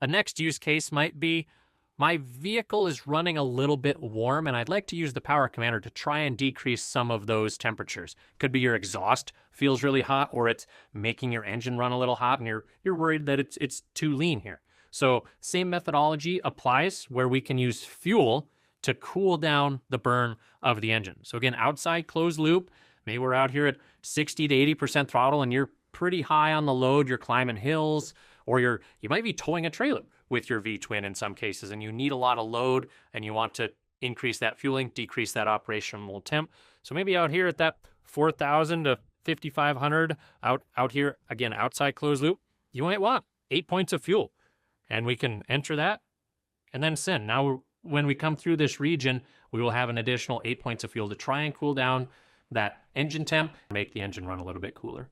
A next use case might be, my vehicle is running a little bit warm and I'd like to use the power commander to try and decrease some of those temperatures. Could be your exhaust feels really hot, or it's making your engine run a little hot and you're worried that it's too lean here. So same methodology applies where we can use fuel to cool down the burn of the engine. So again, outside closed loop, maybe we're out here at 60 to 80% throttle and you're pretty high on the load, you're climbing hills, or you might be towing a trailer with your V-twin in some cases, and you need a lot of load and you want to increase that fueling, decrease that operational temp. So maybe out here at that 4,000 to 5,500 out here, again, outside closed loop, you might want 8 points of fuel. And we can enter that and then send. Now, when we come through this region, we will have an additional 8 points of fuel to try and cool down that engine temp, make the engine run a little bit cooler.